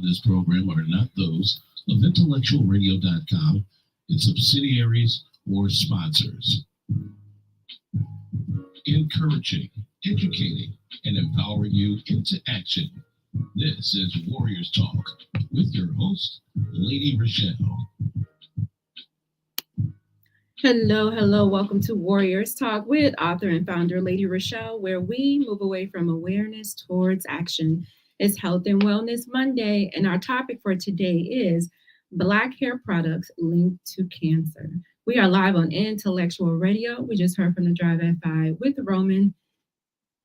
of this program are not those of intellectualradio.com, its subsidiaries, or sponsors. Encouraging, educating, and empowering you into action. This is Warriors Talk with your host, Lady ReShell. Hello. Welcome to Warriors Talk with author and founder Lady ReShell, where we move away from awareness towards action. It's Health and Wellness Monday, and our topic for today is Black hair products linked to cancer. We are live on Intellectual Radio. We just heard from the Drive at 5 with Roman.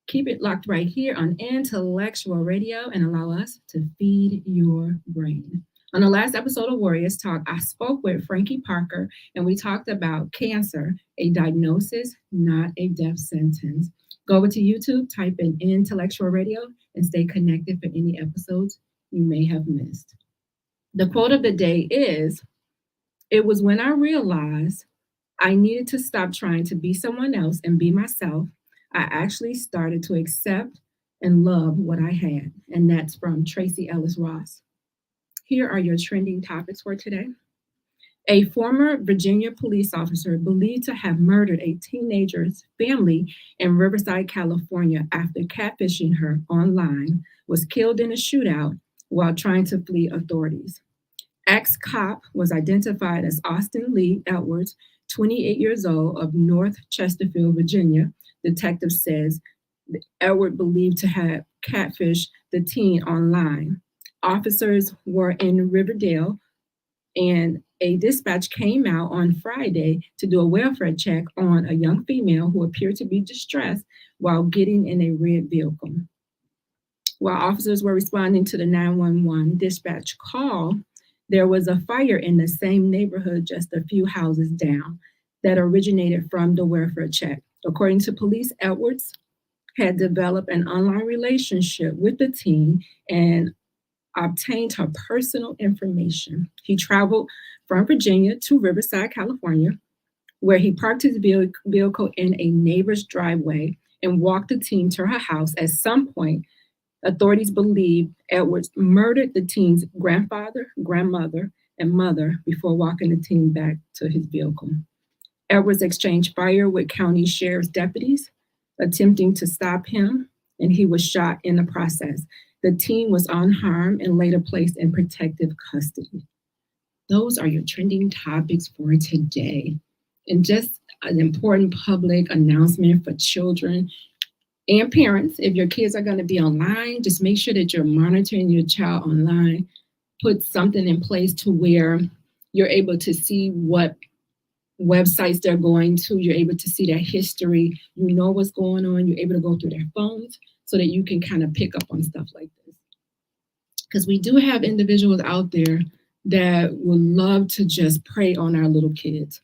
Keep it locked right here on Intellectual Radio and allow us to feed your brain. On the last episode of Warriors Talk, I spoke with Frankie Parker, and we talked about cancer, a diagnosis, not a death sentence. Go over to YouTube, type in Intellectual Radio, and stay connected for any episodes you may have missed. The quote of the day is, "It was when I realized I needed to stop trying to be someone else and be myself, I actually started to accept and love what I had." And that's from Tracy Ellis Ross. Here are your trending topics for today. A former Virginia police officer believed to have murdered a teenager's family in Riverside, California after catfishing her online was killed in a shootout while trying to flee authorities. Ex-cop was identified as Austin Lee Edwards, 28 years old, of North Chesterfield, Virginia. Detective says Edward believed to have catfished the teen online. Officers were in Riverdale, and a dispatch came out on Friday to do a welfare check on a young female who appeared to be distressed while getting in a red vehicle. While officers were responding to the 911 dispatch call, there was a fire in the same neighborhood just a few houses down that originated from the welfare check. According to police, Edwards had developed an online relationship with the teen and obtained her personal information. He traveled from Virginia to Riverside, California, where he parked his vehicle in a neighbor's driveway and walked the teen to her house. At some point, authorities believe Edwards murdered the teen's grandfather, grandmother, and mother before walking the teen back to his vehicle. Edwards exchanged fire with county sheriff's deputies, attempting to stop him, and he was shot in the process. The teen was unharmed and later placed in protective custody. Those are your trending topics for today. And just an important public announcement for children and parents. If your kids are going to be online, just make sure that you're monitoring your child online. Put something in place to where you're able to see what websites they're going to. You're able to see their history. You know what's going on. You're able to go through their phones so that you can kind of pick up on stuff like this. Because we do have individuals out there that would love to just prey on our little kids.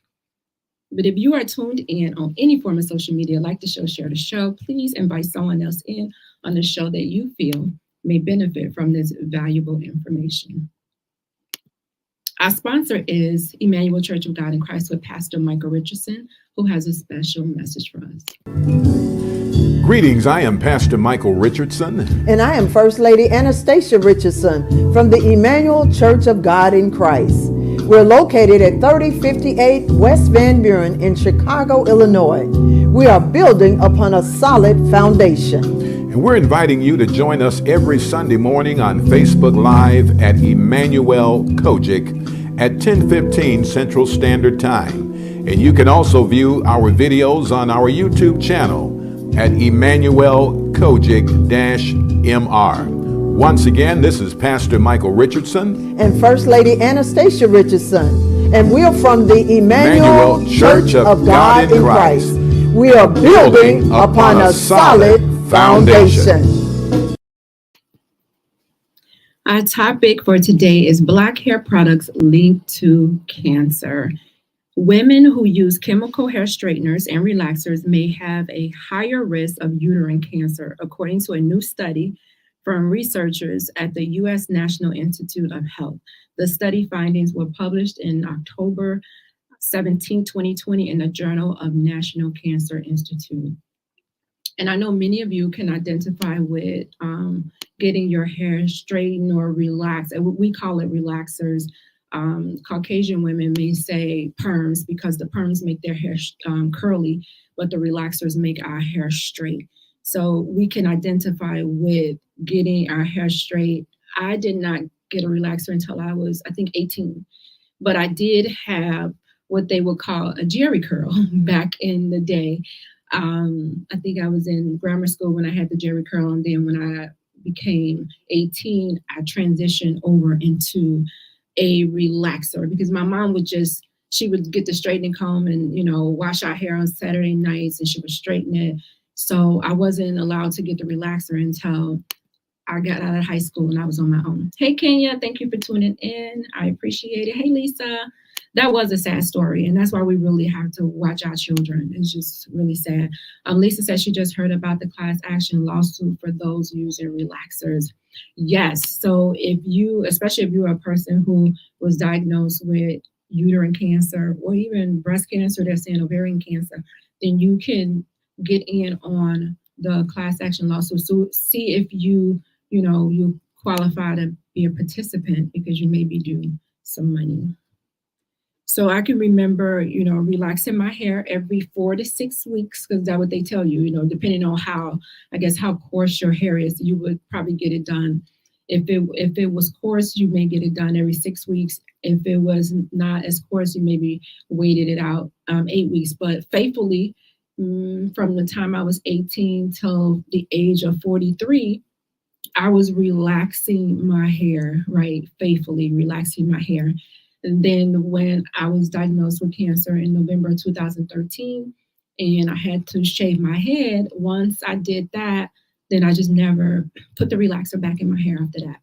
But if you are tuned in on any form of social media, like the show, share the show, please invite someone else in on the show that you feel may benefit from this valuable information. Our sponsor is Emmanuel Church of God in Christ with Pastor Michael Richardson, who has a special message for us. Greetings, I am Pastor Michael Richardson. And I am First Lady Anastasia Richardson from the Emmanuel Church of God in Christ. We're located at 3058 West Van Buren in Chicago, Illinois. We are building upon a solid foundation. And we're inviting you to join us every Sunday morning on Facebook Live at Emmanuel Kojic at 10:15 Central Standard Time. And you can also view our videos on our YouTube channel at Emmanuel Kojic-MR. Once again, this is Pastor Michael Richardson and First Lady Anastasia Richardson. And we're from the Emmanuel Church of God in Christ. We are building upon a solid foundation. Our topic for today is Black hair products linked to cancer. Women who use chemical hair straighteners and relaxers may have a higher risk of uterine cancer, according to a new study from researchers at the U.S. National Institute of Health. The study findings were published in October 17, 2020 in the Journal of National Cancer Institute. And I know many of you can identify with getting your hair straightened or relaxed. We call it relaxers. Caucasian women may say perms because the perms make their hair curly, but the relaxers make our hair straight. So we can identify with getting our hair straight. I did not get a relaxer until I was, I think, 18, but I did have what they would call a jerry curl back in the day. I think I was in grammar school when I had the jerry curl, and then when I became 18, I transitioned over into a relaxer because my mom she would get the straightening comb and, wash our hair on Saturday nights, and she would straighten it. So I wasn't allowed to get the relaxer until I got out of high school and I was on my own. Hey, Kenya, thank you for tuning in. I appreciate it. Hey, Lisa. That was a sad story, and that's why we really have to watch our children. It's just really sad. Lisa said she just heard about the class action lawsuit for those using relaxers. Yes, so especially if you're a person who was diagnosed with uterine cancer or even breast cancer, they're saying ovarian cancer, then you can get in on the class action lawsuit. So see if you qualify to be a participant because you may be due some money. So I can remember, relaxing my hair every 4 to 6 weeks because that's what they tell you, depending on how coarse your hair is, you would probably get it done. If it was coarse, you may get it done every 6 weeks. If it was not as coarse, you maybe waited it out 8 weeks. But faithfully, from the time I was 18 till the age of 43, I was relaxing my hair, right? Faithfully relaxing my hair. And then when I was diagnosed with cancer in November 2013, and I had to shave my head, once I did that, then I just never put the relaxer back in my hair after that.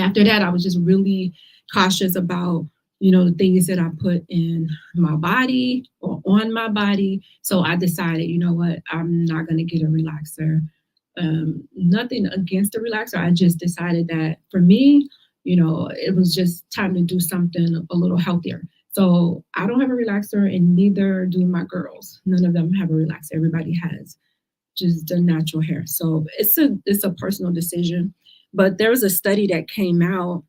After that, I was just really cautious about, the things that I put in my body or on my body. So I decided, you know what, I'm not going to get a relaxer. Nothing against the relaxer. I just decided that for me, it was just time to do something a little healthier. So I don't have a relaxer, and neither do my girls. None of them have a relaxer. Everybody has just the natural hair. So it's a personal decision. But there was a study that came out,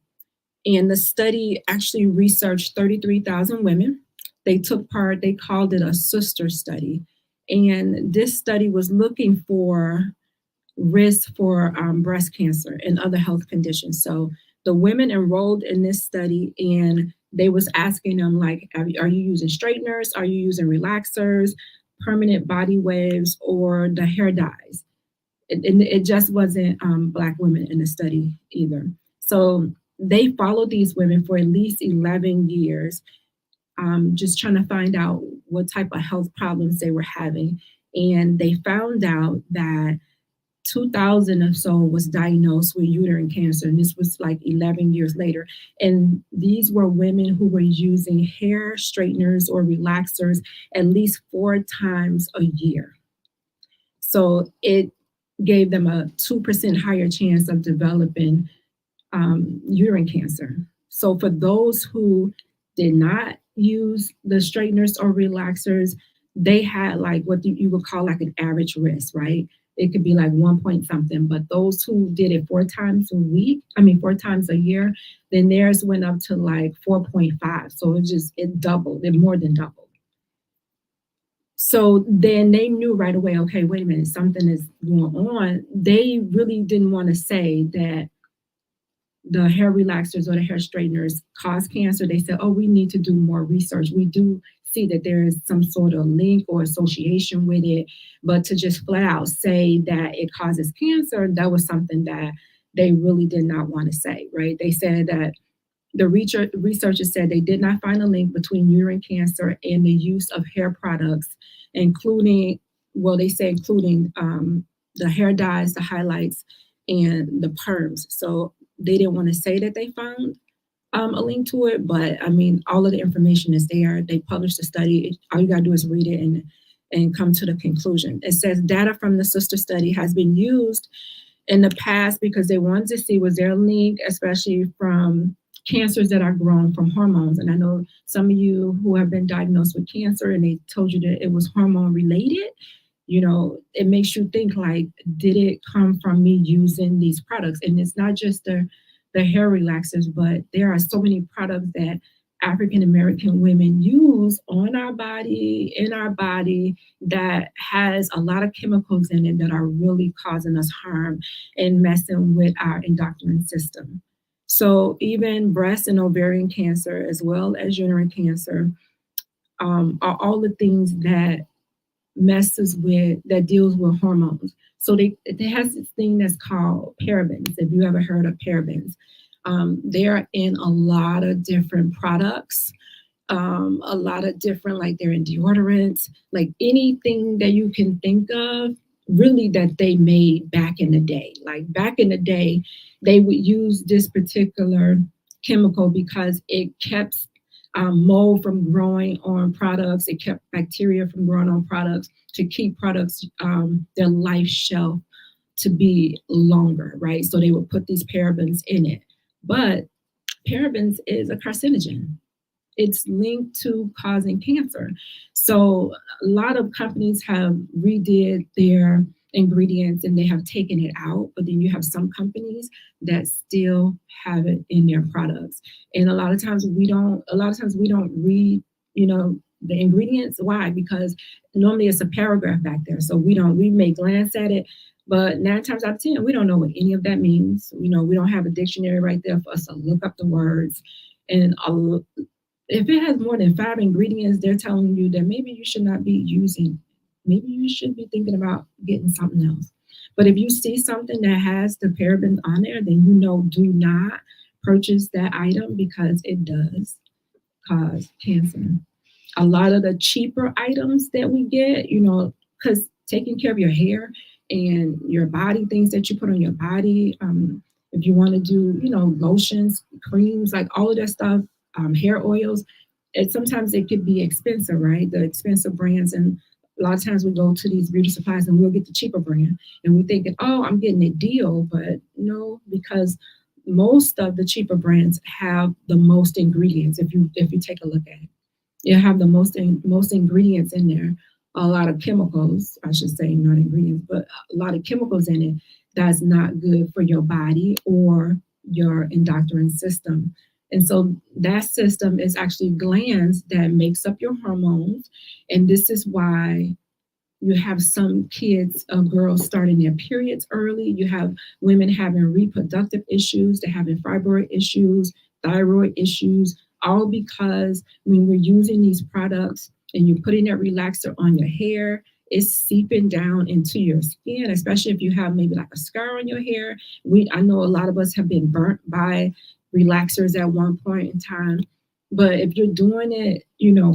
and the study actually researched 33,000 women. They took part, they called it a sister study. And this study was looking for risk for breast cancer and other health conditions. So the women enrolled in this study, and they was asking them, like, are you using straighteners? Are you using relaxers, permanent body waves, or the hair dyes? It just wasn't Black women in the study either. So they followed these women for at least 11 years, just trying to find out what type of health problems they were having. And they found out that 2,000 or so was diagnosed with uterine cancer, and this was like 11 years later. And these were women who were using hair straighteners or relaxers at least 4 times a year. So it gave them a 2% higher chance of developing uterine cancer. So for those who did not use the straighteners or relaxers, they had like what you would call like an average risk, right? It could be like 1 point something, but those who did it 4 times a year, then theirs went up to like 4.5. So it doubled, it more than doubled. So then they knew right away, okay, wait a minute, something is going on. They really didn't want to say that the hair relaxers or the hair straighteners cause cancer. They said, oh, we need to do more research. We do see that there is some sort of link or association with it, but to just flat out say that it causes cancer, that was something that they really did not want to say, right? They said that the researchers said they did not find a link between uterine cancer and the use of hair products, including the hair dyes, the highlights, and the perms. So they didn't want to say that they found a link to it, but I mean, all of the information is there. They published a study. All you gotta do is read it and come to the conclusion. It says data from the sister study has been used in the past because they wanted to see was there a link, especially from cancers that are grown from hormones. And I know some of you who have been diagnosed with cancer and they told you that it was hormone related. it makes you think like, did it come from me using these products? And it's not just the hair relaxers, but there are so many products that African American women use on our body, in our body, that has a lot of chemicals in it that are really causing us harm and messing with our endocrine system. So even breast and ovarian cancer, as well as uterine cancer, are all the things that that deals with hormones. So it has this thing that's called parabens. If you ever heard of parabens, they're in a lot of different products, a lot of different, like they're in deodorants, like anything that you can think of, really, that they made back in the day. Like back in the day, they would use this particular chemical because it kept mold from growing on products. It kept bacteria from growing on products to keep products, their life shelf to be longer, right? So they would put these parabens in it. But parabens is a carcinogen. It's linked to causing cancer. So a lot of companies have redid their ingredients and they have taken it out, but then you have some companies that still have it in their products. And a lot of times we don't read, the ingredients. Why? Because normally it's a paragraph back there. So we may glance at it, but 9 times out of 10, we don't know what any of that means. We don't have a dictionary right there for us to look up the words. And if it has more than 5 ingredients, they're telling you that maybe you should not be using. Maybe you should be thinking about getting something else. But if you see something that has the parabens on there, then do not purchase that item because it does cause cancer. A lot of the cheaper items that we get, because taking care of your hair and your body, things that you put on your body, if you want to do, lotions, creams, like all of that stuff, hair oils, sometimes it could be expensive, right? The expensive brands. And a lot of times we go to these beauty supplies and we'll get the cheaper brand and we thinking, oh, I'm getting a deal. But no, because most of the cheaper brands have the most ingredients. If you take a look at it, you have the most ingredients in there, a lot of chemicals, I should say, not ingredients, but a lot of chemicals in it that's not good for your body or your endocrine system. And so that system is actually glands that makes up your hormones. And this is why you have some kids, girls starting their periods early. You have women having reproductive issues, they're having fibroid issues, thyroid issues, all because when we're using these products and you're putting that relaxer on your hair, it's seeping down into your skin, especially if you have maybe like a scar on your hair. I know a lot of us have been burnt by relaxers at one point in time. But if you're doing it,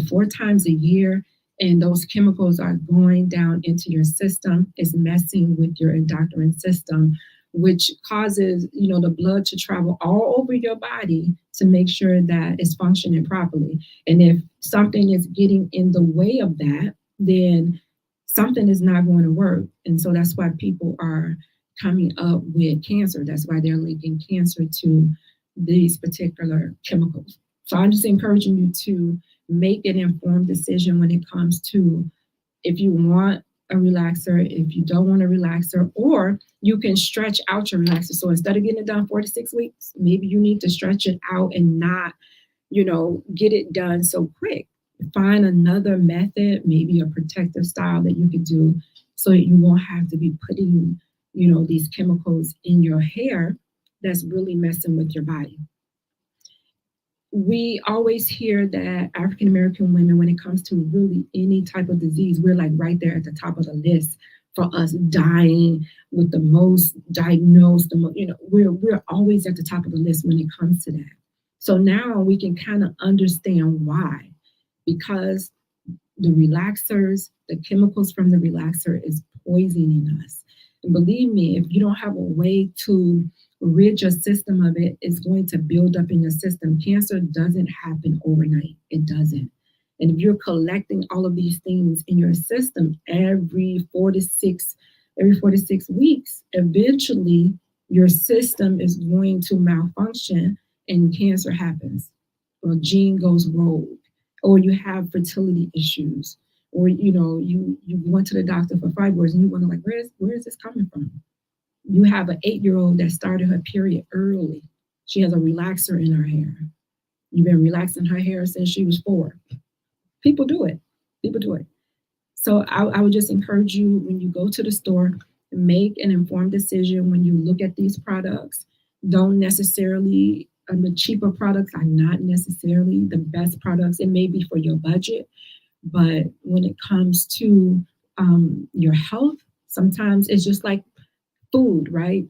4 times a year and those chemicals are going down into your system, it's messing with your endocrine system, which causes, the blood to travel all over your body to make sure that it's functioning properly. And if something is getting in the way of that, then something is not going to work. And so that's why people are coming up with cancer. That's why they're linking cancer to these particular chemicals. So I'm just encouraging you to make an informed decision when it comes to if you want a relaxer, if you don't want a relaxer, or you can stretch out your relaxer. So instead of getting it done 4 to 6 weeks, maybe you need to stretch it out and not, get it done so quick. Find another method, maybe a protective style that you could do so that you won't have to be putting, these chemicals in your hair that's really messing with your body. We always hear that African American women, when it comes to really any type of disease, we're like right there at the top of the list for us dying with the most diagnosed, we're always at the top of the list when it comes to that. So now we can kind of understand why, because the relaxers, the chemicals from the relaxer is poisoning us. And believe me, if you don't have a way to rid your system of it, it's going to build up in your system. Cancer doesn't happen overnight. It doesn't. And if you're collecting all of these things in your system every 4 to 6 weeks, eventually your system is going to malfunction and cancer happens, or gene goes rogue, or you have fertility issues, or you went to the doctor for fibroids and you wonder, like, where is this coming from? You have an 8-year-old that started her period early. She has a relaxer in her hair. You've been relaxing her hair since she was 4. People do it. So I would just encourage you, when you go to the store, make an informed decision when you look at these products. Don't necessarily, the cheaper products are not necessarily the best products. It may be for your budget, but when it comes to your health, sometimes it's just like food, right?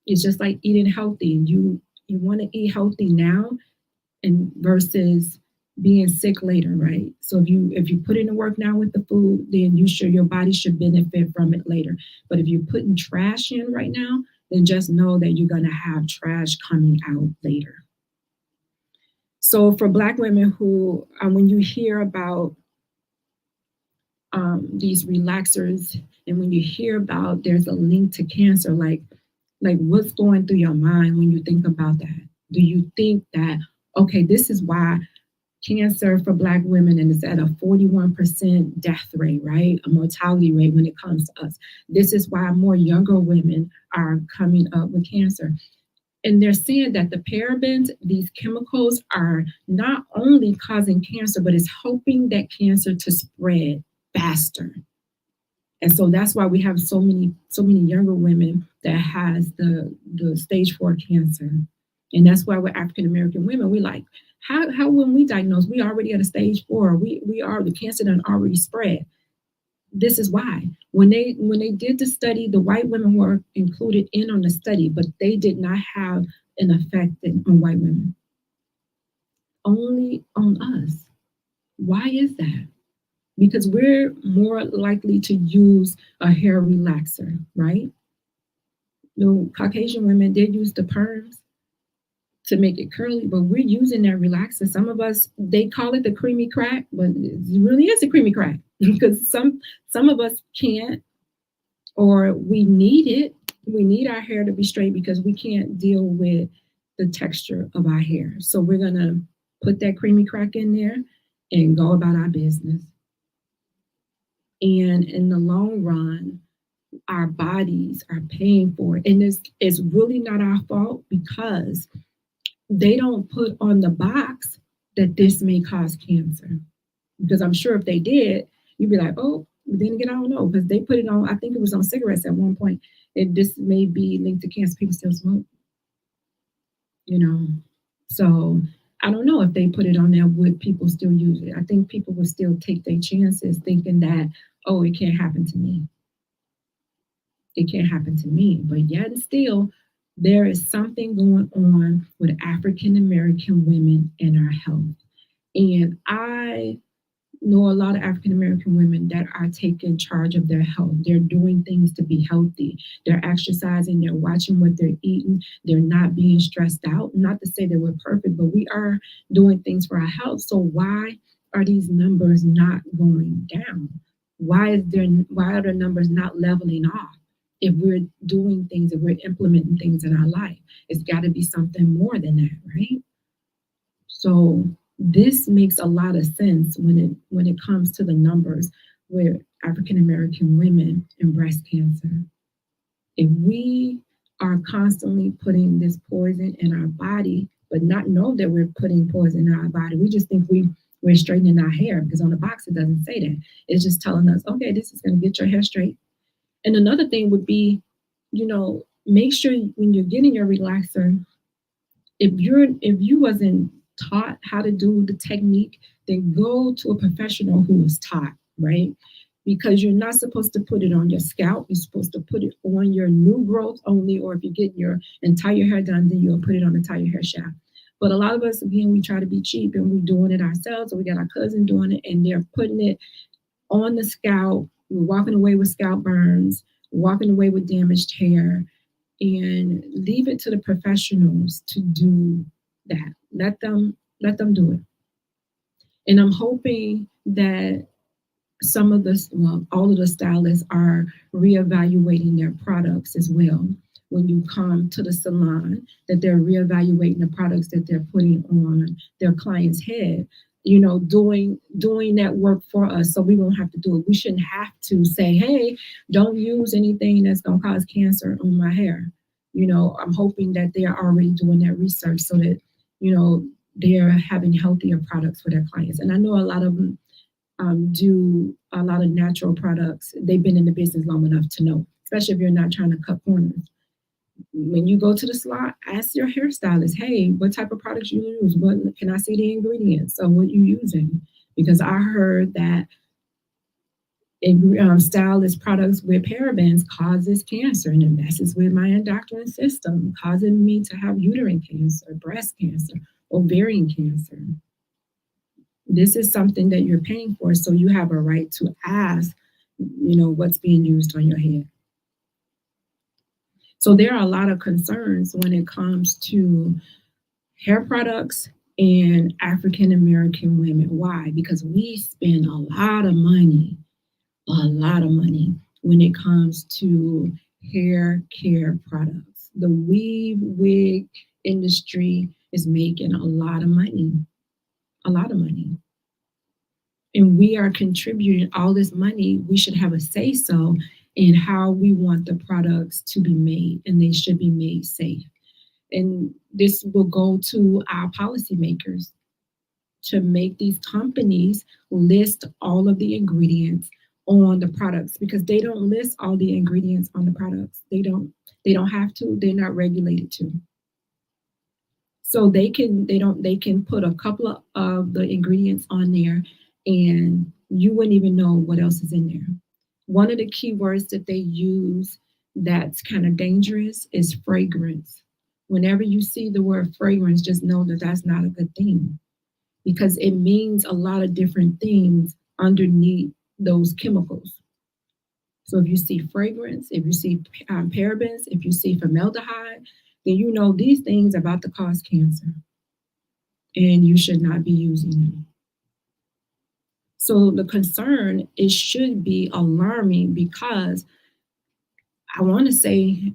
It's just like eating healthy. You want to eat healthy now and versus being sick later, right? So if you put in the work now with the food, then your body should benefit from it later. But if you're putting trash in right now, then just know that you're going to have trash coming out later. So for Black women who, when you hear about these relaxers, and when you hear about there's a link to cancer, like what's going through your mind when you think about that? Do you think that, okay, this is why cancer for Black women, and it's at a 41% death rate, right? A mortality rate when it comes to us. This is why more younger women are coming up with cancer. And they're saying that the parabens, these chemicals, are not only causing cancer, but it's helping that cancer to spread faster. And so that's why we have so many younger women that has the stage 4 cancer. And that's why we're African American women. We like, how when we diagnose, we already at a stage 4. We are, the cancer done already spread. This is why. When they did the study, the white women were included in on the study, but they did not have an effect on white women. Only on us. Why is that? Because we're more likely to use a hair relaxer, right? Caucasian women did use the perms to make it curly, but we're using that relaxer. Some of us, they call it the creamy crack, but it really is a creamy crack because some of us can't, or we need it. We need our hair to be straight because we can't deal with the texture of our hair. So we're gonna put that creamy crack in there and go about our business. And in the long run, our bodies are paying for it. And it's really not our fault because they don't put on the box that this may cause cancer. Because I'm sure if they did, you'd be like, oh, but then again, I don't know. Because they put it on, I think it was on cigarettes at one point. This may be linked to cancer. People still smoke. So I don't know if they put it on there, would people still use it? I think people would still take their chances thinking that, oh, it can't happen to me. It can't happen to me. But yet and still, there is something going on with African American women and our health. And I know a lot of African American women that are taking charge of their health. They're doing things to be healthy. They're exercising, they're watching what they're eating, they're not being stressed out. Not to say that we're perfect, but we are doing things for our health. So why are these numbers not going down? Why are the numbers not leveling off? If we're doing things, if we're implementing things in our life, it's got to be something more than that, right? So this makes a lot of sense when it comes to the numbers with African American women and breast cancer. If we are constantly putting this poison in our body, but not know that we're putting poison in our body, we just think we're straightening our hair, because on the box it doesn't say that. It's just telling us, okay, this is going to get your hair straight. And another thing would be, make sure when you're getting your relaxer, if you wasn't taught how to do the technique, then go to a professional who was taught, right? Because you're not supposed to put it on your scalp. You're supposed to put it on your new growth only, or if you get your entire hair done, then you'll put it on the entire hair shaft. But a lot of us, again, we try to be cheap and we're doing it ourselves, or we got our cousin doing it and they're putting it on the scalp. We're walking away with scalp burns, walking away with damaged hair, and leave it to the professionals to do that. Let them do it. And I'm hoping that all of the stylists are reevaluating their products as well. When you come to the salon, that they're reevaluating the products that they're putting on their client's head. doing that work for us, so we won't have to do it. We shouldn't have to say, hey, don't use anything that's going to cause cancer on my hair. I'm hoping that they are already doing that research so that they're having healthier products for their clients. And I know a lot of them do a lot of natural products. They've been in the business long enough to know, especially if you're not trying to cut corners. When you go to the salon, ask your hairstylist, hey, what type of products you use? What can I see the ingredients of what you're using? Because I heard that stylist products with parabens causes cancer, and it messes with my endocrine system, causing me to have uterine cancer, breast cancer, ovarian cancer. This is something that you're paying for, so you have a right to ask, what's being used on your head. So there are a lot of concerns when it comes to hair products and African American women. Why? Because we spend a lot of money when it comes to hair care products. The weave wig industry is making a lot of money. And we are contributing all this money. We should have a say-so in how we want the products to be made, and they should be made safe. And this will go to our policymakers to make these companies list all of the ingredients on the products, because they don't list all the ingredients on the products. They don't have to. They're not regulated to. So they can put a couple of the ingredients on there, and you wouldn't even know what else is in there. One of the key words that they use that's kind of dangerous is fragrance. Whenever you see the word fragrance, just know that that's not a good thing, because it means a lot of different things underneath those chemicals. So if you see fragrance, if you see parabens, if you see formaldehyde, then you know these things are about to cause cancer, and you should not be using them. So the concern, it should be alarming, because I want to say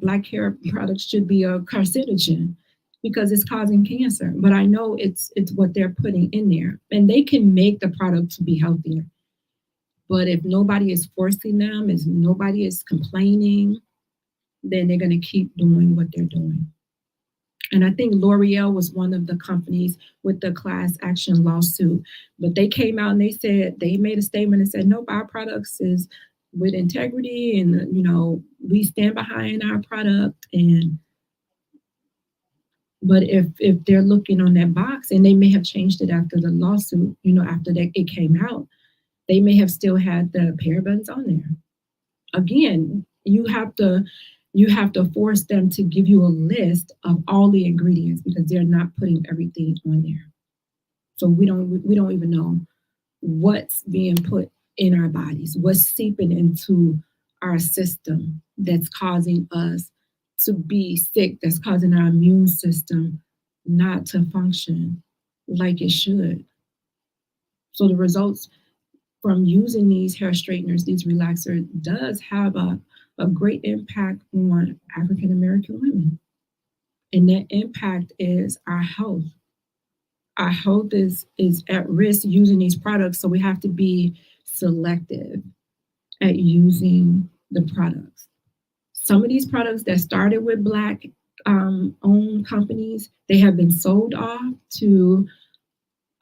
black hair products should be a carcinogen because it's causing cancer. But I know it's what they're putting in there, and they can make the product to be healthier. But if nobody is forcing them, if nobody is complaining, then they're going to keep doing what they're doing. And I think L'Oreal was one of the companies with the class action lawsuit. But they came out and they made a statement and said, nope, our products is with integrity, and we stand behind our product. But if they're looking on that box, and they may have changed it after the lawsuit, after that it came out, they may have still had the parabens on there. Again, you have to force them to give you a list of all the ingredients, because they're not putting everything on there. So we don't even know what's being put in our bodies, what's seeping into our system that's causing us to be sick, that's causing our immune system not to function like it should. So the results from using these hair straighteners, these relaxers, does have a great impact on African American women. And that impact is our health. Our health is at risk using these products, so we have to be selective at using the products. Some of these products that started with Black owned companies, they have been sold off to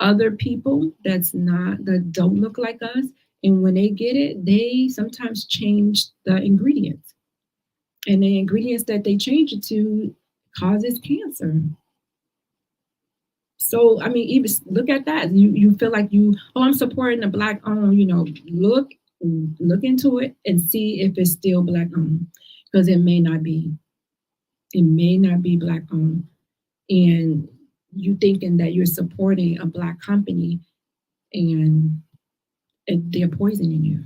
other people that don't look like us. And when they get it, they sometimes change the ingredients. And the ingredients that they change it to causes cancer. So, I mean, even look at that. You feel like I'm supporting the Black owned, look into it and see if it's still Black owned, because it may not be. It may not be Black owned. And you thinking that you're supporting a Black company, and they're poisoning you.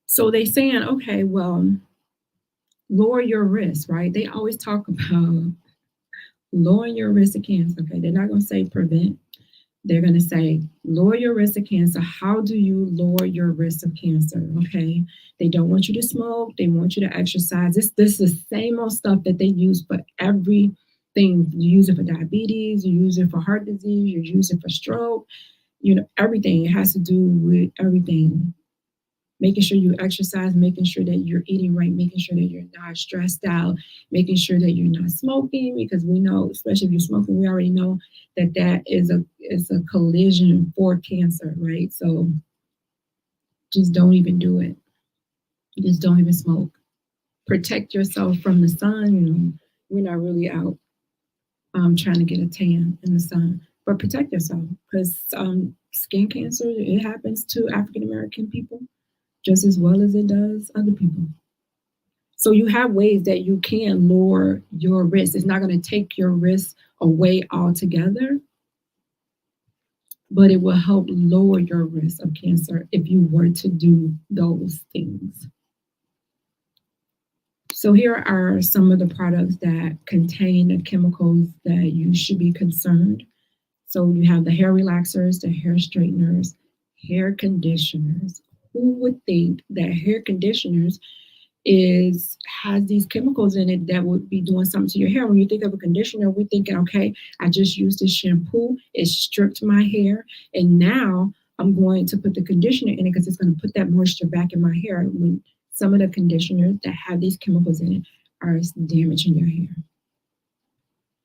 So they saying, okay, well, lower your risk, right? They always talk about lowering your risk of cancer. Okay, they're not going to say prevent. They're going to say lower your risk of cancer. How do you lower your risk of cancer? Okay, they don't want you to smoke. They want you to exercise. This is the same old stuff that they use for every things. You use it for diabetes, you use it for heart disease, you use it for stroke, you know, everything. It has to do with everything. Making sure you exercise, making sure that you're eating right, making sure that you're not stressed out, making sure that you're not smoking, because we know, especially if you're smoking, we already know that that is a collision for cancer, right? So just don't even do it. Just don't even smoke. Protect yourself from the sun. You know, we're not really out trying to get a tan in the sun, but protect yourself, because skin cancer, it happens to African American people just as well as it does other people. So you have ways that you can lower your risk. It's not going to take your risk away altogether, but it will help lower your risk of cancer if you were to do those things. So here are some of the products that contain the chemicals that you should be concerned. So you have the hair relaxers, the hair straighteners, hair conditioners. Who would think that hair conditioners has these chemicals in it that would be doing something to your hair? When you think of a conditioner, we're thinking, okay, I just used this shampoo, it stripped my hair, and now I'm going to put the conditioner in it because it's going to put that moisture back in my hair. When some of the conditioners that have these chemicals in it are damaging your hair.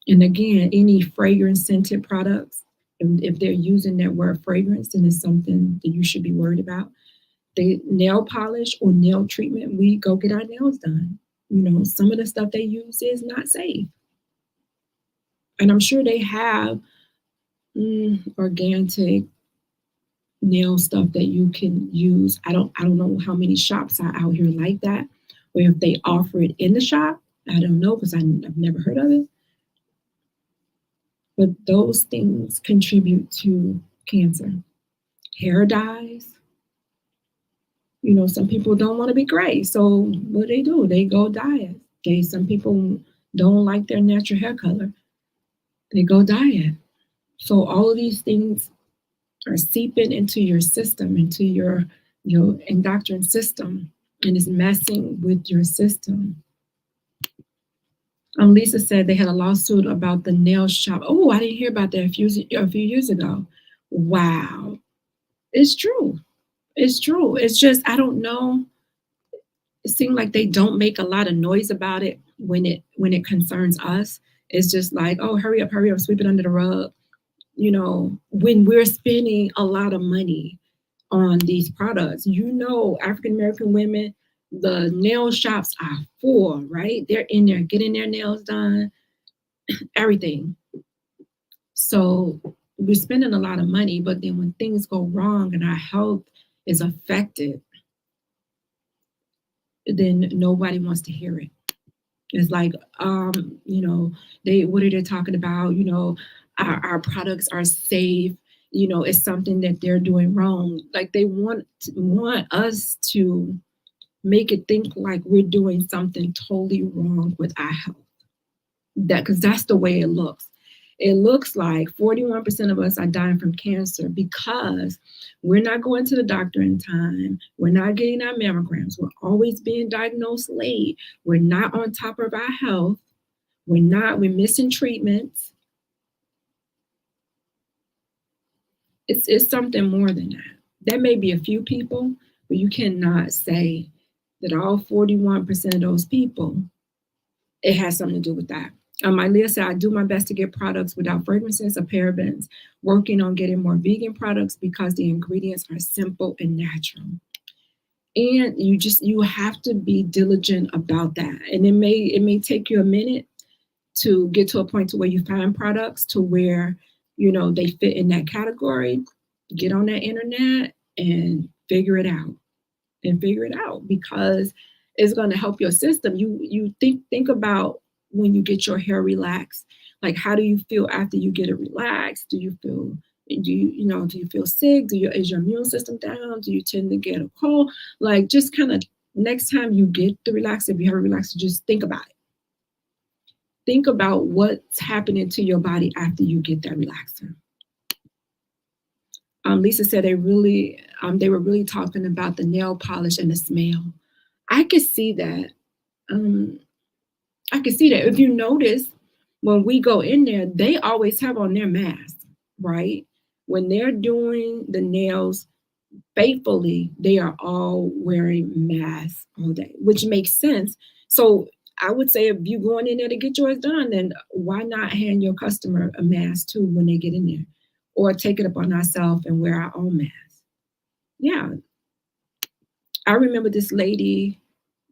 And again, any fragrance scented products, if they're using that word fragrance, then it's something that you should be worried about. The nail polish or nail treatment, we go get our nails done. You know, some of the stuff they use is not safe. And I'm sure they have organic nail stuff that you can use. I don't know how many shops are out here like that, or if they offer it in the shop. I don't know, because I've never heard of it. But those things contribute to cancer. Hair dyes. You know, some people don't want to be gray, so what do? They go dye it. Some people don't like their natural hair color. They go dye it. So all of these things are seeping into your system, into your endocrine system, and is messing with your system. Lisa said they had a lawsuit about the nail shop. Oh, I didn't hear about that a few years ago. Wow. It's true. It's true. It's just, I don't know. It seems like they don't make a lot of noise about it when it concerns us. It's just like, oh, hurry up, sweep it under the rug. You know, when we're spending a lot of money on these products, you know, African American women, the nail shops are full, right? They're in there getting their nails done, everything. So we're spending a lot of money, but then when things go wrong and our health is affected, then nobody wants to hear it. It's like, you know, what are they talking about? You know, our products are safe. You know, it's something that they're doing wrong. Like they want us to make it think like we're doing something totally wrong with our health. Because that's the way it looks. It looks like 41% of us are dying from cancer because we're not going to the doctor in time. We're not getting our mammograms. We're always being diagnosed late. We're not on top of our health. We're missing treatments. It's something more than that. There may be a few people, but you cannot say that all 41% of those people, it has something to do with that. Leah said, I do my best to get products without fragrances or parabens, working on getting more vegan products because the ingredients are simple and natural. And you have to be diligent about that. And it may take you a minute to get to a point to where you find products to where, you know, they fit in that category. Get on that internet and figure it out. Because it's going to help your system. You think about when you get your hair relaxed, like how do you feel after you get it relaxed? Do you feel sick? Is your immune system down? Do you tend to get a cold? Like just kind of next time you get the relaxer, if you have a relaxer, just think about it. Think about what's happening to your body after you get that relaxer. Lisa said they were really talking about the nail polish and the smell. I could see that. If you notice, when we go in there, they always have on their mask, right? When they're doing the nails faithfully, they are all wearing masks all day, which makes sense. So I would say if you're going in there to get yours done, then why not hand your customer a mask too when they get in there? Or take it upon ourselves and wear our own mask. Yeah. I remember this lady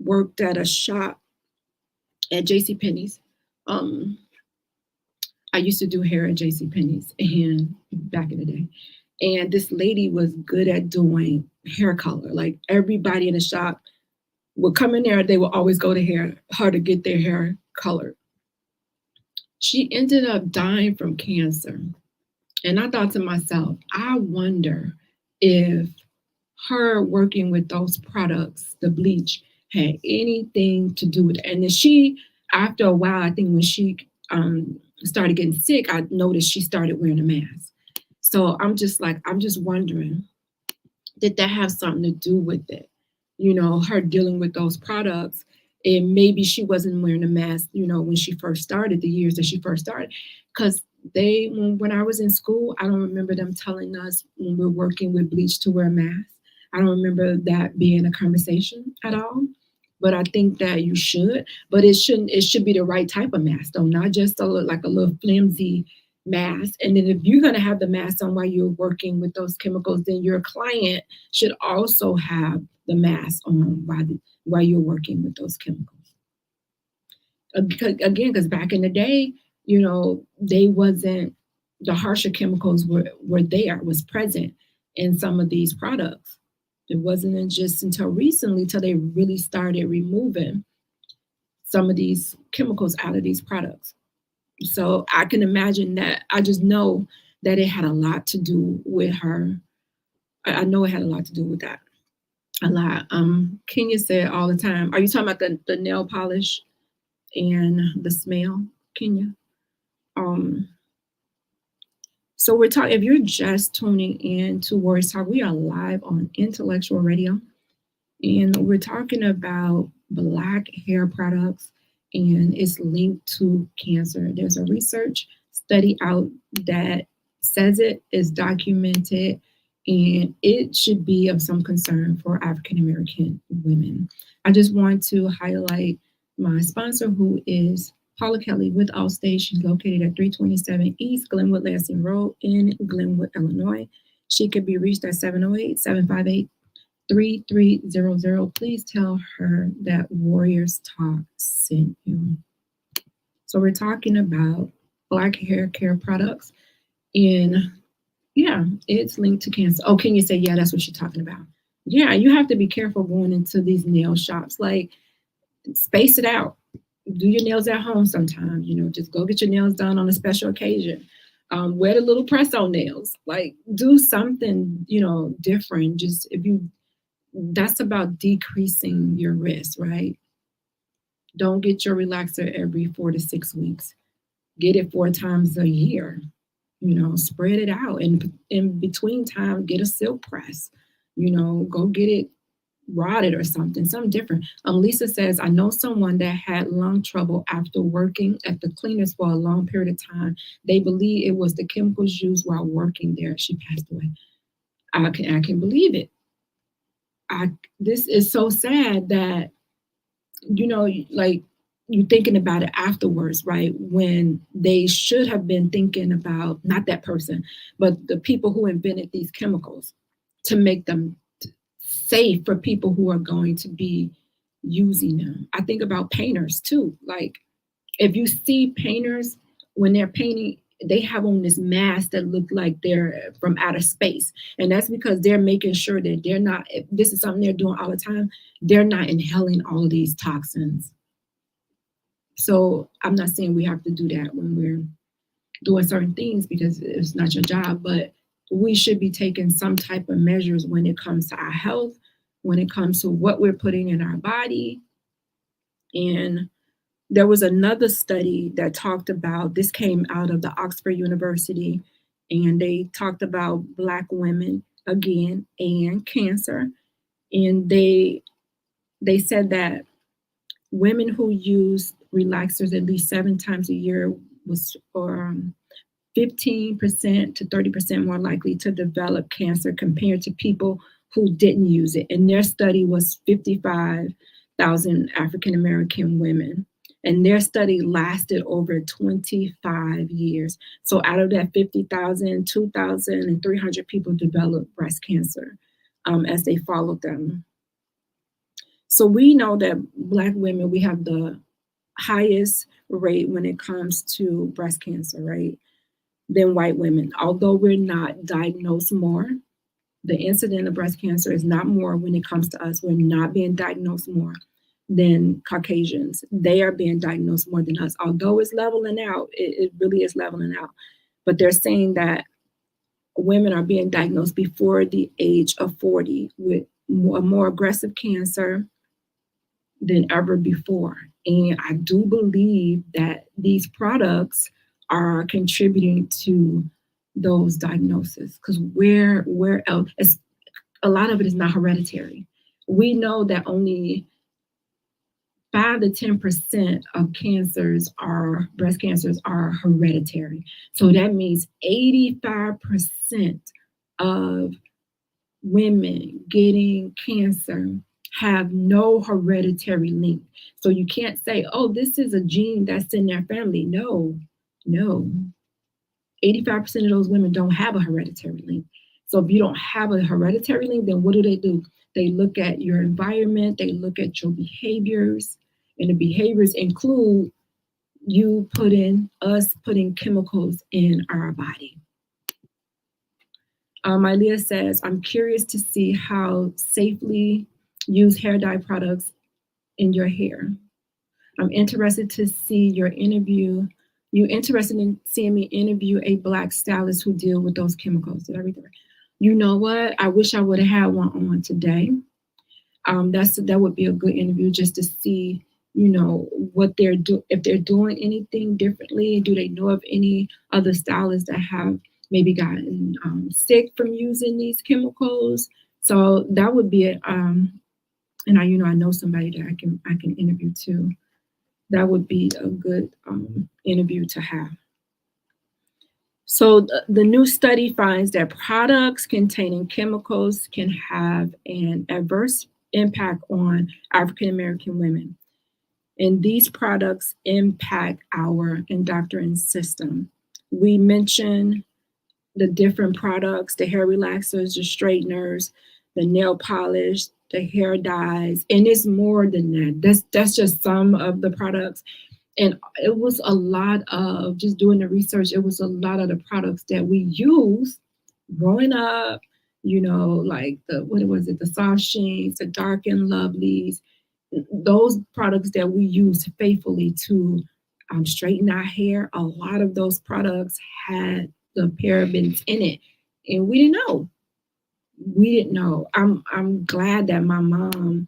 worked at a shop at JCPenney's. I used to do hair at JCPenney's and back in the day. And this lady was good at doing hair color. Like everybody in the shop would come in there, they would always go to her to get their hair colored. She ended up dying from cancer. And I thought to myself, I wonder if her working with those products, the bleach, had anything to do with it. And then she, after a while, I think when she started getting sick, I noticed she started wearing a mask. So I'm just wondering, did that have something to do with it? You know, her dealing with those products, and maybe she wasn't wearing a mask, you know, when she first started, the years that she first started. Because when I was in school, I don't remember them telling us when we're working with bleach to wear a mask. I don't remember that being a conversation at all. But I think that you should, but it should be the right type of mask though, not just like a little flimsy mask. And then if you're going to have the mask on while you're working with those chemicals, then your client should also have the mask on while you're working with those chemicals. Again, because back in the day, you know, the harsher chemicals was present in some of these products. It wasn't just until recently till they really started removing some of these chemicals out of these products. So I can imagine that. I just know that it had a lot to do with her. I know it had a lot to do with that. A lot. Kenya said all the time, are you talking about the nail polish and the smell, Kenya? So we're talking, if you're just tuning in to Warriors Talk, we are live on Intellectual Radio. And we're talking about Black hair products, and it's linked to cancer. There's a research study out that says it is documented, and it should be of some concern for African American women. I just want to highlight my sponsor, who is Paula Kelly with Allstate. She's located at 327 East Glenwood Lansing Road in Glenwood, Illinois. She could be reached at 708-758-3300. Please tell her that Warriors Talk sent you. So we're talking about Black hair care products, and yeah, it's linked to cancer. Oh, can you say, yeah, that's what you're talking about? Yeah, you have to be careful going into these nail shops. Like, space it out. Do your nails at home sometimes, you know, just go get your nails done on a special occasion. Wear the little press-on nails. Like, do something, you know, different. Just that's about decreasing your risk, right? Don't get your relaxer every 4 to 6 weeks. Get it 4 times a year. You know, spread it out. And in between time, get a silk press. You know, go get it rotted or something different. Lisa says, I know someone that had lung trouble after working at the cleaners for a long period of time. They believe it was the chemicals used while working there. She passed away. I can believe it. This is so sad that, you know, like, you're thinking about it afterwards, right? When they should have been thinking about not that person, but the people who invented these chemicals to make them safe for people who are going to be using them. I think about painters too. Like, if you see painters, when they're painting, they have on this mask that look like they're from outer space. And that's because they're making sure that they're not, if this is something they're doing all the time, they're not inhaling all of these toxins. So I'm not saying we have to do that when we're doing certain things, because it's not your job, but we should be taking some type of measures when it comes to our health, when it comes to what we're putting in our body. And there was another study that talked about, this came out of the Oxford University, and they talked about Black women again and cancer. And they said that women who use relaxers at least 7 times a year was 15% to 30% more likely to develop cancer compared to people who didn't use it. And their study was 55,000 African American women. And their study lasted over 25 years. So out of that 50,000, 2,300 people developed breast cancer as they followed them. So we know that Black women, we have the highest rate when it comes to breast cancer, right, than white women. Although we're not diagnosed more, the incidence of breast cancer is not more when it comes to us. We're not being diagnosed more than Caucasians. They are being diagnosed more than us. Although it's leveling out, it really is leveling out. But they're saying that women are being diagnosed before the age of 40 with more aggressive cancer than ever before. And I do believe that these products are contributing to those diagnoses, because where else? A lot of it is not hereditary. We know that only 5 to 10% of breast cancers are hereditary. So that means 85% of women getting cancer have no hereditary link. So you can't say, oh, this is a gene that's in their family. No. 85% of those women don't have a hereditary link. So if you don't have a hereditary link, then what do? They look at your environment, they look at your behaviors, and the behaviors include us putting chemicals in our body. Ilea says, I'm curious to see how safely use hair dye products in your hair. I'm interested to see your interview. You interested in seeing me interview a Black stylist who deal with those chemicals? Did I read that right? You know what? I wish I would have had one on today. That would be a good interview, just to see, what if they're doing anything differently. Do they know of any other stylists that have maybe gotten sick from using these chemicals? So that would be it. And I know somebody that I can interview too. That would be a good interview to have. So the new study finds that products containing chemicals can have an adverse impact on African American women. And these products impact our endocrine system. We mentioned the different products, the hair relaxers, the straighteners, the nail polish, the hair dyes, and it's more than that. That's just some of the products. And it was a lot of, just doing the research, it was a lot of the products that we use growing up, like the soft sheens, the dark and lovelies, those products that we use faithfully to straighten our hair. A lot of those products had the parabens in it, and we didn't know. I'm glad that my mom,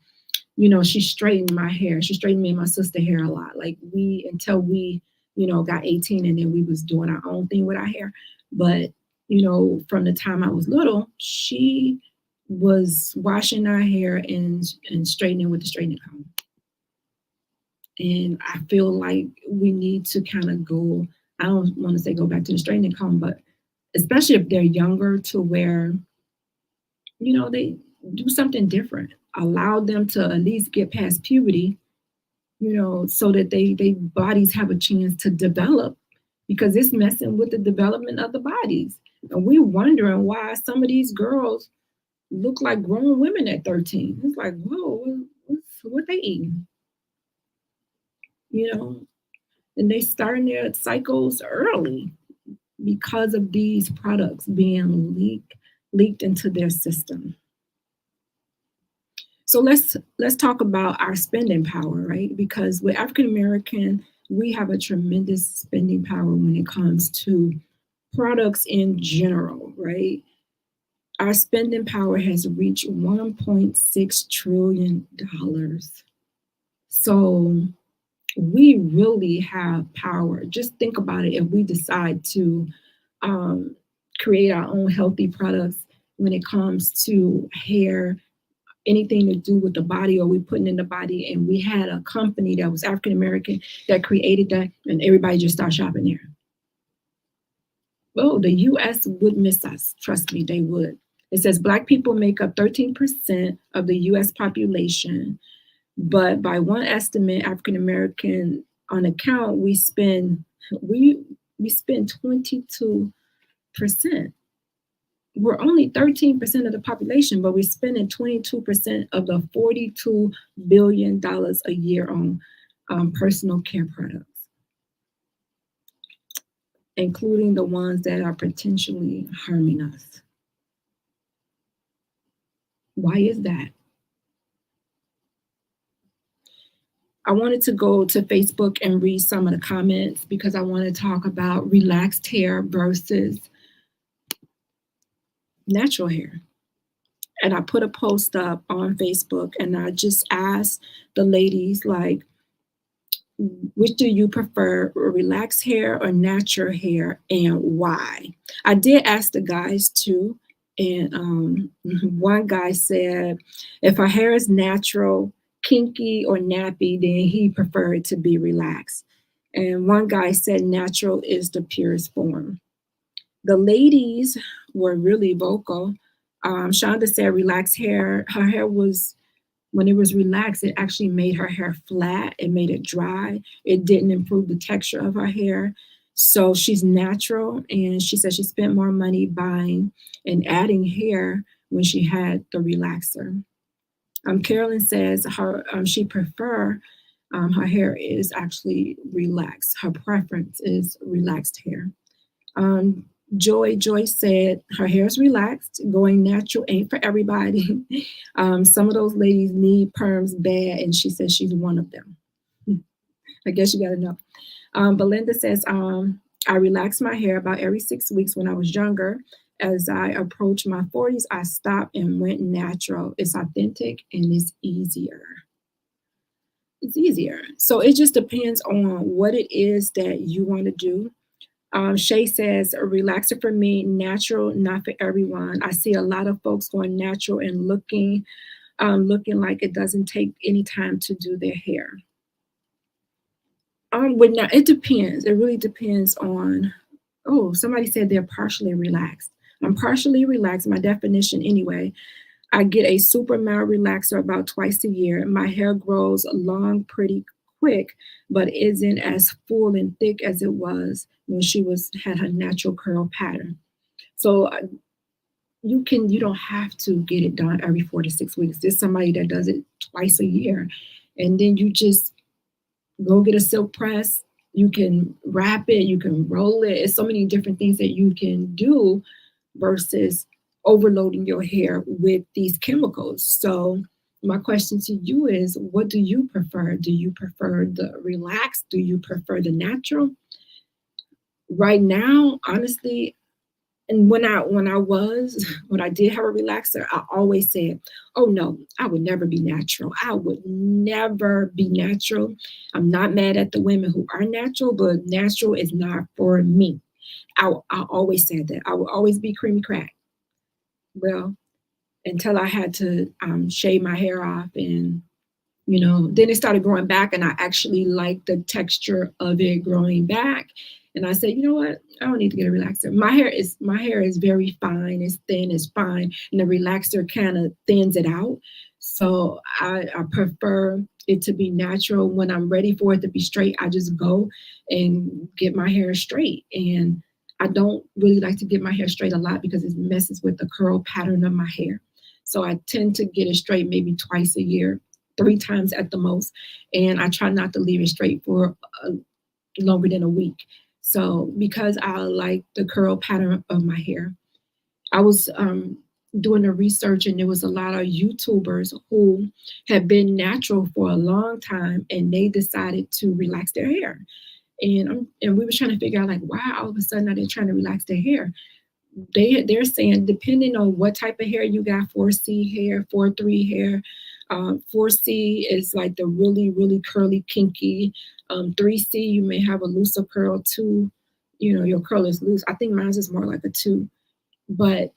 she straightened my hair. She straightened me and my sister's hair a lot. Like until we, got 18, and then we was doing our own thing with our hair. But, from the time I was little, she was washing our hair and straightening with the straightening comb. And I feel like we need to kind of go, I don't want to say go back to the straightening comb, but especially if they're younger, to where, they do something different. Allow them to at least get past puberty, so that they bodies have a chance to develop, because it's messing with the development of the bodies. And we're wondering why some of these girls look like grown women at 13. It's like, whoa, what they eating? And they starting their cycles early because of these products being leaked into their system. So let's talk about our spending power, right? Because with African American, we have a tremendous spending power when it comes to products in general, right? Our spending power has reached $1.6 trillion. So we really have power. Just think about it. If we decide to create our own healthy products when it comes to hair, anything to do with the body, or we putting in the body, and we had a company that was African American that created that, and everybody just started shopping there. Oh, the U.S. would miss us. Trust me, they would. It says Black people make up 13% of the U.S. population, but by one estimate, African American on account, we spend 22%. We're only 13% of the population, but we're spending 22% of the $42 billion a year on personal care products, including the ones that are potentially harming us. Why is that? I wanted to go to Facebook and read some of the comments because I want to talk about relaxed hair versus natural hair. And I put a post up on Facebook and I just asked the ladies, like, which do you prefer, relaxed hair or natural hair, and why? I did ask the guys too. And one guy said, if her hair is natural, kinky, or nappy, then he preferred it to be relaxed. And one guy said natural is the purest form. The ladies were really vocal. Shonda said relaxed hair, her hair was, when it was relaxed, it actually made her hair flat. It made it dry. It didn't improve the texture of her hair. So she's natural. And she said she spent more money buying and adding hair when she had the relaxer. Carolyn says she prefer her hair is actually relaxed. Her preference is relaxed hair. Joy said her hair is relaxed. Going natural ain't for everybody. Some of those ladies need perms bad, and she says she's one of them. I guess you got to know. Belinda says, I relaxed my hair about every 6 weeks when I was younger. As I approached my 40s, I stopped and went natural. It's authentic and it's easier. It's easier. So it just depends on what it is that you want to do. Shay says, a relaxer for me, natural, not for everyone. I see a lot of folks going natural and looking like it doesn't take any time to do their hair. It depends. It really depends on, somebody said they're partially relaxed. I'm partially relaxed, my definition anyway. I get a super mild relaxer about twice a year. My hair grows long pretty quick, but isn't as full and thick as it was when she had her natural curl pattern. So you don't have to get it done every 4 to 6 weeks. There's somebody that does it twice a year. And then you just go get a silk press. You can wrap it, you can roll it. It's so many different things that you can do versus overloading your hair with these chemicals. So my question to you is, what do you prefer? Do you prefer the relaxed? Do you prefer the natural? Right now, honestly, and when I did have a relaxer, I always said, oh no, I would never be natural. I would never be natural. I'm not mad at the women who are natural, but natural is not for me. I always said that. I would always be creamy crack. Well, until I had to shave my hair off, and then it started growing back, and I actually liked the texture of it growing back. And I said, you know what? I don't need to get a relaxer. My hair is very fine. It's thin. It's fine. And the relaxer kind of thins it out. So I prefer it to be natural. When I'm ready for it to be straight, I just go and get my hair straight. And I don't really like to get my hair straight a lot because it messes with the curl pattern of my hair. So I tend to get it straight maybe twice a year, 3 times at the most. And I try not to leave it straight for longer than a week. So because I like the curl pattern of my hair, I was doing the research, and there was a lot of YouTubers who had been natural for a long time, and they decided to relax their hair. And we were trying to figure out, like, why all of a sudden are they trying to relax their hair? They're saying, depending on what type of hair you got, 4C hair, 4-3 hair. 4C is like the really, really curly, kinky. 3C, you may have a looser curl. 2, your curl is loose. I think mine is more like a 2. But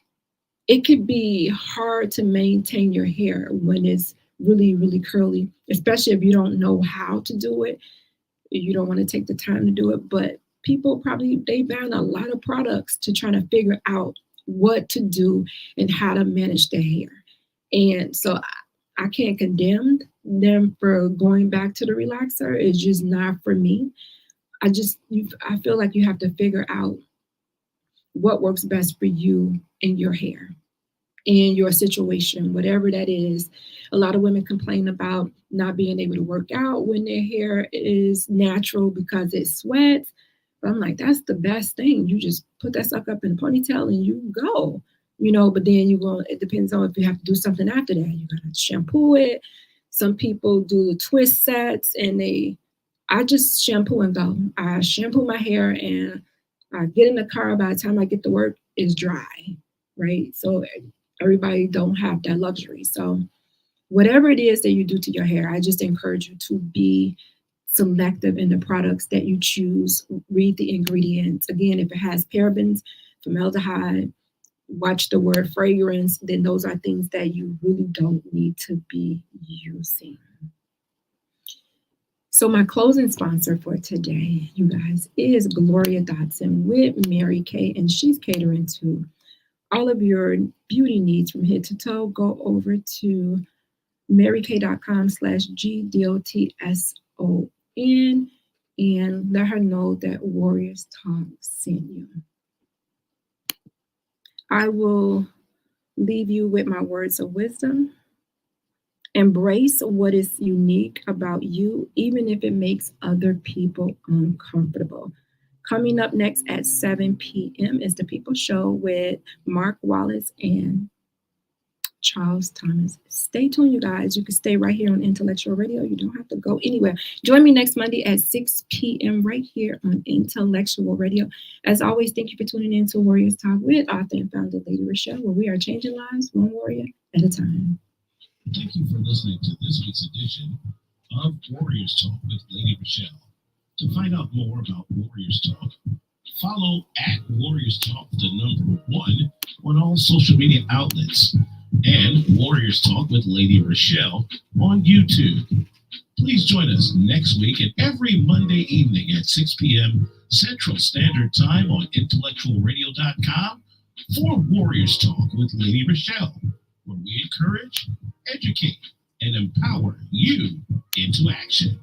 it could be hard to maintain your hair when it's really, really curly, especially if you don't know how to do it. You don't want to take the time to do it. But people probably, they ban a lot of products to try to figure out what to do and how to manage their hair. And so I can't condemn them for going back to the relaxer. It's just not for me. I feel like you have to figure out what works best for you and your hair and your situation, whatever that is. A lot of women complain about not being able to work out when their hair is natural because it sweats. But I'm like, that's the best thing. You just put that sucker up in a ponytail and you go, but then it depends on if you have to do something after that. You got to shampoo it. Some people do the twist sets and I just shampoo and go. I shampoo my hair and I get in the car. By the time I get to work, it's dry, right? So everybody don't have that luxury. So whatever it is that you do to your hair, I just encourage you to be selective in the products that you choose. Read the ingredients. Again, if it has parabens, formaldehyde, watch the word fragrance, then those are things that you really don't need to be using. So my closing sponsor for today, you guys, is Gloria Dotson with Mary Kay, and she's catering to all of your beauty needs from head to toe. Go over to marykay.com/GDOTSON and let her know that Warriors Talk sent you. I will leave you with my words of wisdom. Embrace what is unique about you, even if it makes other people uncomfortable. Coming up next at 7 p.m. is The People Show with Mark Wallace and Charles Thomas. Stay tuned, you guys. You can stay right here on Intellectual Radio. You don't have to go anywhere. Join me next Monday at 6 p.m. right here on Intellectual Radio. As always, thank you for tuning in to Warriors Talk with author and founder Lady ReShell, where we are changing lives one warrior at a time. Thank you for listening to this week's edition of Warriors Talk with Lady ReShell. To find out more about Warriors Talk, follow at Warriors Talk, the number 1, on all social media outlets, and Warriors Talk with Lady ReShell on YouTube. Please join us next week and every Monday evening at 6 p.m. Central Standard Time on intellectualradio.com for Warriors Talk with Lady ReShell, where we encourage, educate, and empower you into action.